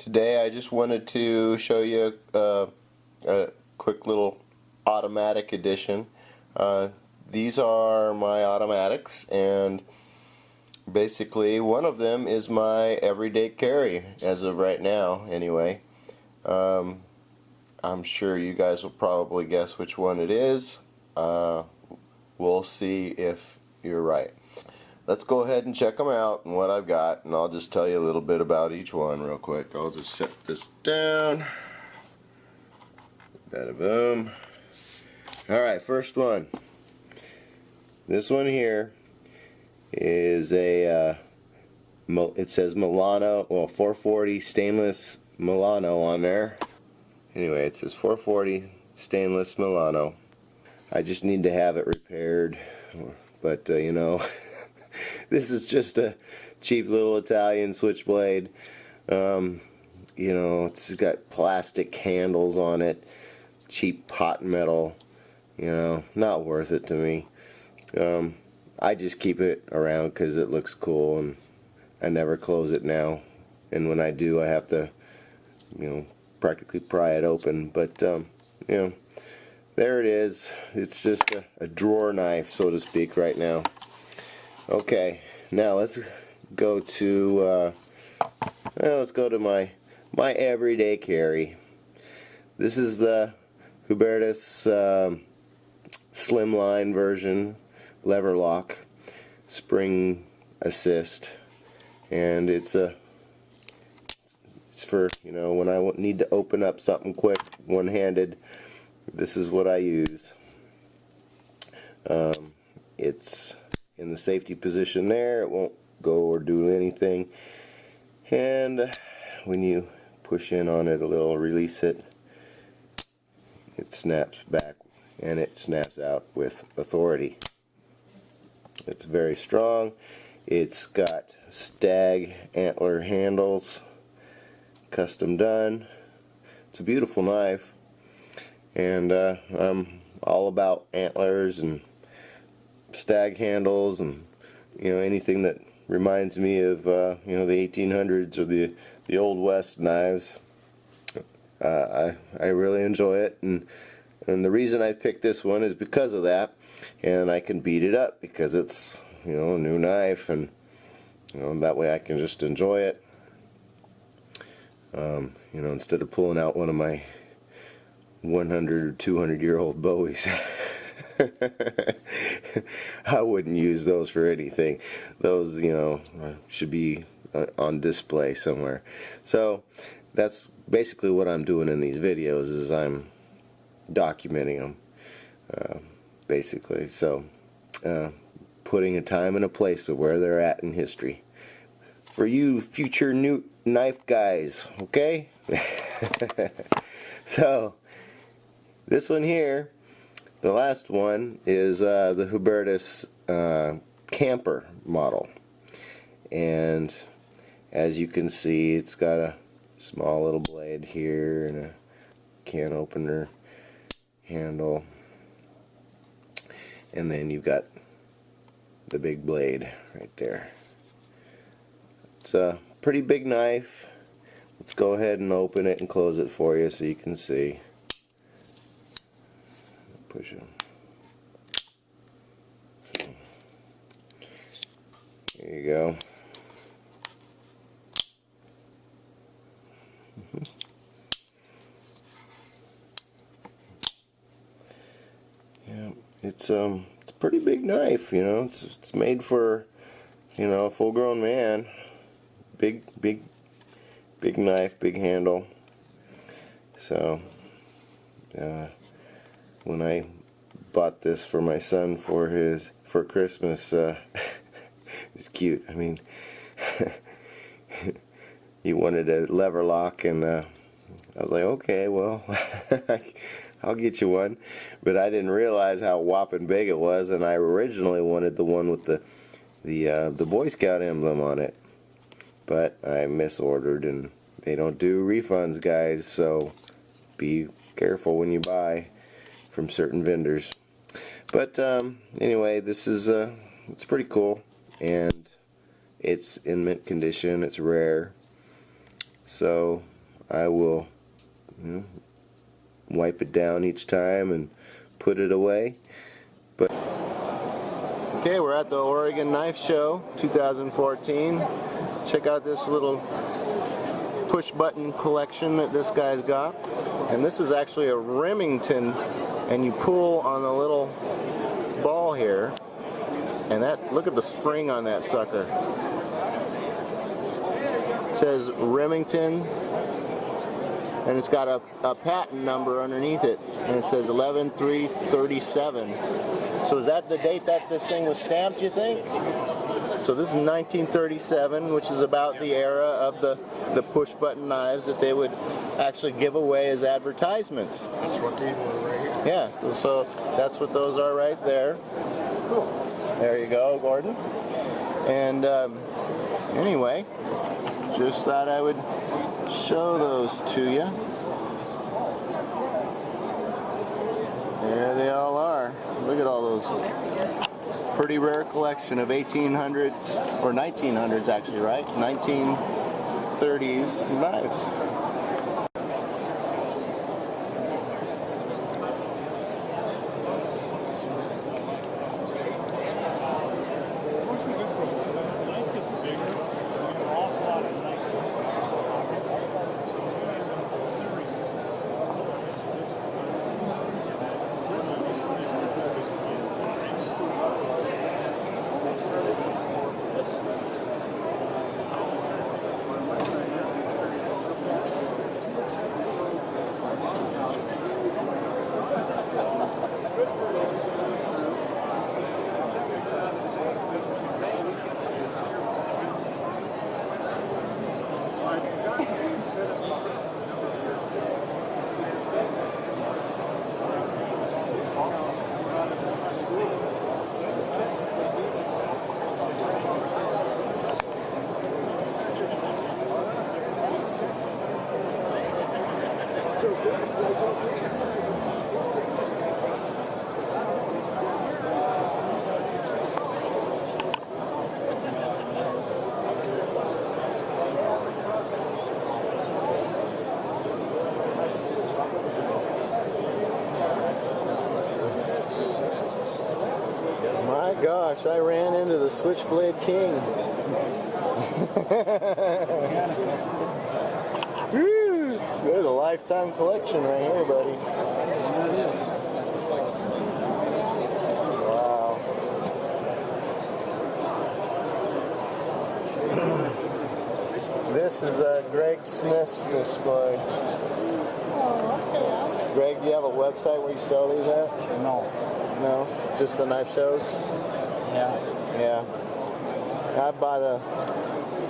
Today I just wanted to show you a quick little automatic addition. These are my automatics, and basically one of them is my everyday carry as of right now anyway. I'm sure you guys will probably guess which one it is. We'll see if you're right. Let's go ahead and check them out and what I've got, and I'll just tell you a little bit about each one real quick. I'll just set this down. Bada boom. Alright, first one. This one here is a it says Milano, well, 440 stainless Milano on there. Anyway, it says 440 stainless Milano. I just need to have it repaired, but you know, this is just a cheap little Italian switchblade. You know, it's got plastic handles on it, cheap pot metal. You know, not worth it to me. I just keep it around because it looks cool, and I never close it now. And when I do, I have to, you know, practically pry it open. But you know, there it is. It's just a drawer knife, so to speak, right now. Okay, now let's go to my everyday carry. This is the Hubertus slimline version, lever lock, spring assist, and it's for, you know, when I need to open up something quick, one-handed. This is what I use. It's in the safety position there. It won't go or do anything, and when you push in on it a little, release it, it snaps back, and it snaps out with authority. It's very strong. It's got stag antler handles, custom done. It's a beautiful knife, and I'm all about antlers and stag handles, and you know, anything that reminds me of you know, the 1800s or the old west knives. I really enjoy it, and the reason I picked this one is because of that, and I can beat it up because it's, you know, a new knife, and you know, that way I can just enjoy it. You know, instead of pulling out one of my 100 or 200-year-old Bowies. I wouldn't use those for anything. Those, you know, should be on display somewhere. So that's basically what I'm doing in these videos, is I'm documenting them, basically. So putting a time and a place of where they're at in history for you future new knife guys, okay? So this one here, the last one, is the Hubertus camper model, and as you can see, it's got a small little blade here and a can opener handle, and then you've got the big blade right there. It's a pretty big knife. Let's go ahead and open it and close it for you so you can see. Push it. So, there you go. Yeah, it's a pretty big knife, you know. It's made for, you know, a full-grown man. Big knife, big handle. So when I bought this for my son for Christmas, it was cute. I mean, he wanted a lever lock, and I was like, okay, well, I'll get you one. But I didn't realize how whopping big it was, and I originally wanted the one with the Boy Scout emblem on it. But I misordered, and they don't do refunds, guys, so be careful when you buy from certain vendors. But anyway, this is it's pretty cool, and it's in mint condition. It's rare, so I will, you know, wipe it down each time and put it away. But okay, we're at the Oregon Knife Show 2014. Check out this little push button collection that this guy's got. And this is actually a Remington, and you pull on a little ball here, and that, look at the spring on that sucker. It says Remington, and it's got a patent number underneath it, and it says 11/3/37. So is that the date that this thing was stamped, you think? So this is 1937, which is about the era of the push button knives that they would actually give away as advertisements. That's what these were right here. Yeah, so that's what those are right there. Cool. There you go, Gordon. And anyway, just thought I would show those to you. There they all are. Look at all those. Pretty rare collection of 1800s, or 1900s actually, right? 1930s knives. My gosh, I ran into the Switchblade King. Woo! There's a lifetime collection right here, buddy. Wow. This is Greg Smith's display. Greg, do you have a website where you sell these at? No. No? Just the knife shows? Yeah. Yeah. I bought a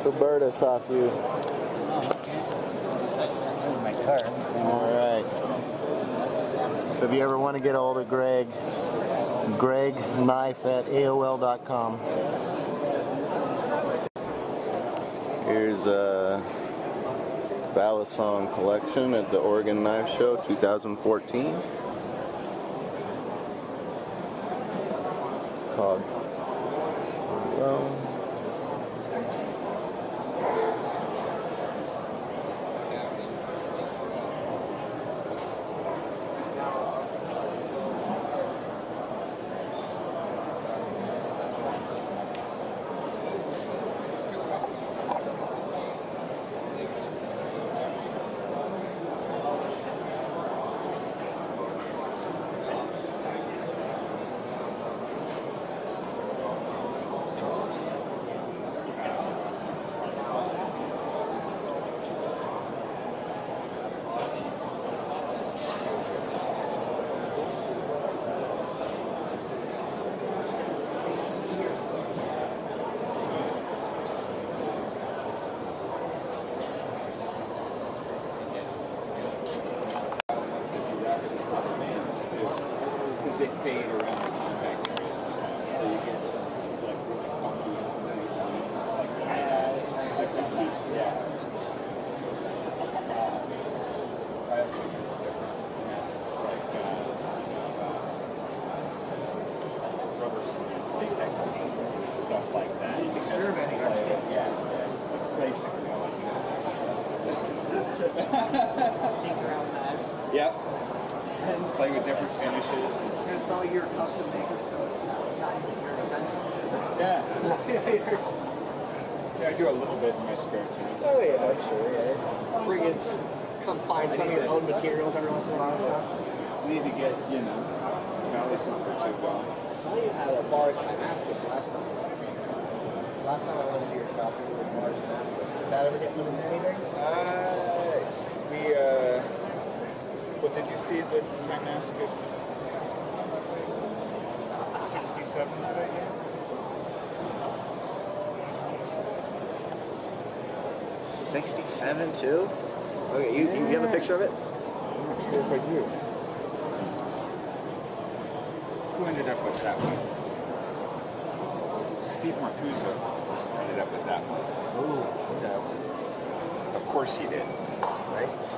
Hubertus off you. Oh, okay. Here's my card. Alright. So if you ever want to get a hold of Greg, gregknife@aol.com. Here's a balisong collection at the Oregon Knife Show 2014. Called they fade around the contact area sometimes. So you get some like really funky ones. It's like like the seeps from the surface. I also use different masks like rubber cement, latex paint, stuff like that. He's experimenting, aren't you? Yeah, it's basically all I do. Dig around knives. Yep. And, Play with different finishes. and it's not like you're a custom maker, so it's not even your expense. Yeah. Yeah, your expense. Yeah, I do a little bit in my spare time. Oh yeah, I'm sure. Yeah. Bring in, come find some of your own materials every once in a while and stuff. Need to get, balisong or two going. I saw you had a bar at Damascus last time. Last time I went into your shop, you were at bar at Damascus. Did that ever get put into anything? What did you see the Damascus 67 that I get? 67 too? Okay, you have a picture of it? I'm not sure if I do. Who ended up with that one? Steve Marcuzzo ended up with that one. Ooh, okay. Of course he did. Right?